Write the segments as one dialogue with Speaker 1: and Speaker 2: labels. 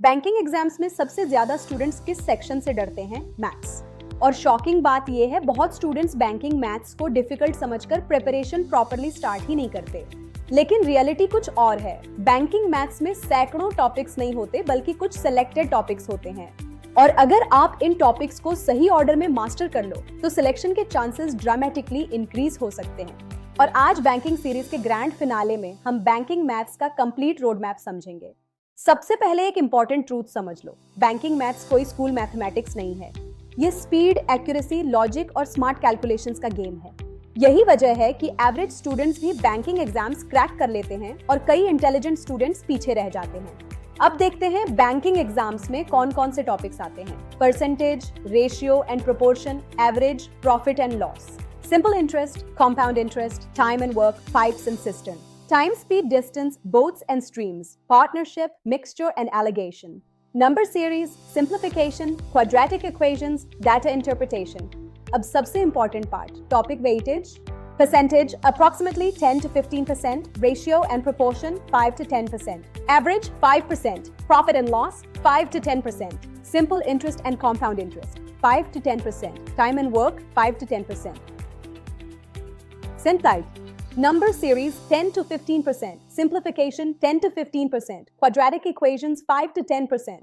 Speaker 1: Banking exams में सबसे ज्यादा स्टूडेंट्स किस सेक्शन से डरते हैं? मैथ्स। और शॉकिंग बात यह है, बहुत स्टूडेंट्स बैंकिंग मैथ्स को डिफिकल्ट समझकर प्रिपरेशन प्रॉपर्ली स्टार्ट ही नहीं करते। लेकिन रियलिटी कुछ और है। बैंकिंग मैथ्स में सैकड़ों टॉपिक्स नहीं होते, बल्कि कुछ सिलेक्टेड टॉपिक्स होते हैं। और अगर आप इन टॉपिक्स को सही ऑर्डर में मास्टर कर लो तो सिलेक्शन के चांसेस ड्रामेटिकली इंक्रीज हो सकते हैं। और आज बैंकिंग सीरीज के ग्रैंड फिनाले में हम बैंकिंग मैथ्स का कंप्लीट रोड मैप समझेंगे। सबसे पहले एक इंपॉर्टेंट ट्रूथ समझ लो, बैंकिंग मैथ्स कोई स्कूल मैथमेटिक्स नहीं है। ये स्पीड, एक्यूरेसी, लॉजिक और स्मार्ट कैलकुलेशंस का गेम है। यही वजह है कि एवरेज स्टूडेंट्स भी बैंकिंग एग्जाम्स क्रैक कर लेते हैं और कई इंटेलिजेंट स्टूडेंट्स पीछे रह जाते हैं। अब देखते हैं बैंकिंग एग्जाम्स में कौन कौन से टॉपिक्स आते हैं। Percentage, ratio and proportion, average, profit and loss, simple interest, compound interest, time and work, pipes and system, time, speed, distance, boats and streams, partnership, mixture and allegation, number series, simplification, quadratic equations, data interpretation. अब सबसे important part, topic weightage, percentage approximately 10 to 15%, ratio and proportion 5 to 10%, average 5%, profit and loss 5 to 10%, simple interest and compound interest 5 to 10%, time and work 5 to 10%. Syntype, number series 10 to 15%, simplification 10 to 15%, quadratic equations 5 to 10%.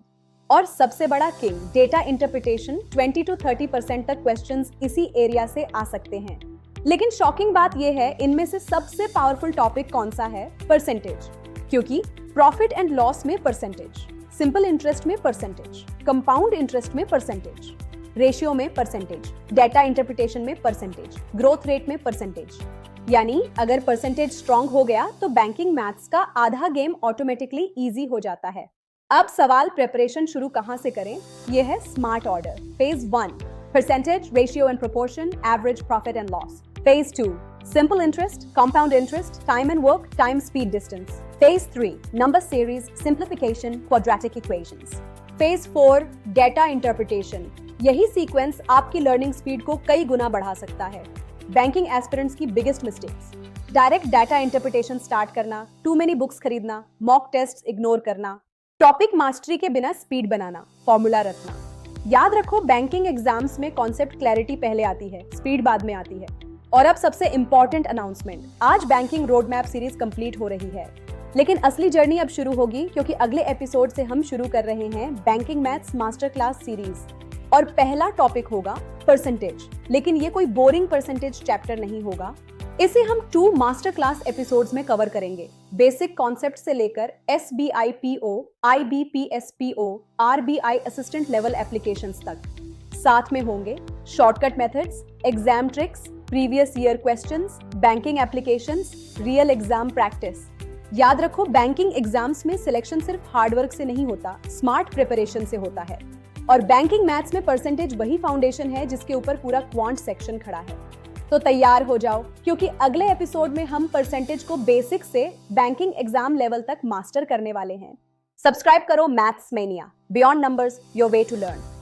Speaker 1: और सबसे बड़ा king, data interpretation 20 to 30% तक questions इसी area से आ सकते हैं। लेकिन shocking बात यह है, इनमें से सबसे पावरफुल टॉपिक कौन सा है? परसेंटेज। क्योंकि प्रॉफिट एंड लॉस में परसेंटेज, सिंपल इंटरेस्ट में परसेंटेज, कंपाउंड इंटरेस्ट में परसेंटेज, रेशियो में परसेंटेज, डेटा इंटरप्रिटेशन में परसेंटेज, ग्रोथ रेट में परसेंटेज। यानी अगर परसेंटेज स्ट्रांग हो गया तो बैंकिंग मैथ्स का आधा गेम ऑटोमेटिकली इजी हो जाता है। अब सवाल, प्रिपरेशन शुरू कहां से करें? यह है smart order. Phase 1 percentage, ratio and proportion, average, profit and loss. Phase 2 simple interest, compound interest, time and work, time, speed, distance. Phase 3 number series, simplification, quadratic equations. Phase 4 data interpretation. यही sequence आपकी learning speed को कई गुना बढ़ा सकता है। Banking aspirants की biggest mistakes, direct data interpretation start करना, to many books खरीदना, मॉक टेस्ट इग्नोर करना, टॉपिक मास्टरी के बिना स्पीड बनाना, फॉर्मूला रखना। याद रखो, बैंकिंग एग्जाम्स में कॉन्सेप्ट क्लैरिटी पहले आती है, स्पीड बाद में आती है। और अब सबसे इंपॉर्टेंट अनाउंसमेंट, आज banking road map series complete हो रही है, लेकिन असली जर्नी अब शुरू होगी, क्योंकि अगले एपिसोड से हम शुरू कर रहे हैं banking maths master class series. और पहला टॉपिक होगा परसेंटेज। लेकिन ये कोई बोरिंग परसेंटेज चैप्टर नहीं होगा। इसे हम 2 मास्टर क्लास एपिसोड्स में कवर करेंगे, बेसिक कॉन्सेप्ट से लेकर SBI PO, IBPS PO, RBI assistant level applications तक। साथ में होंगे shortcut methods, exam tricks, previous year questions, banking applications, real exam practice. याद रखो, बैंकिंग एग्जाम्स में सिलेक्शन सिर्फ हार्डवर्क से नहीं होता, स्मार्ट प्रिपरेशन से होता है। और बैंकिंग मैथ्स में परसेंटेज वही फाउंडेशन है जिसके ऊपर पूरा क्वांट सेक्शन खड़ा है। तो तैयार हो जाओ, क्योंकि अगले एपिसोड में हम परसेंटेज को बेसिक से बैंकिंग एग्जाम लेवल तक मास्टर करने वाले हैं। सब्सक्राइब करो maths mania, beyond numbers, your way to learn.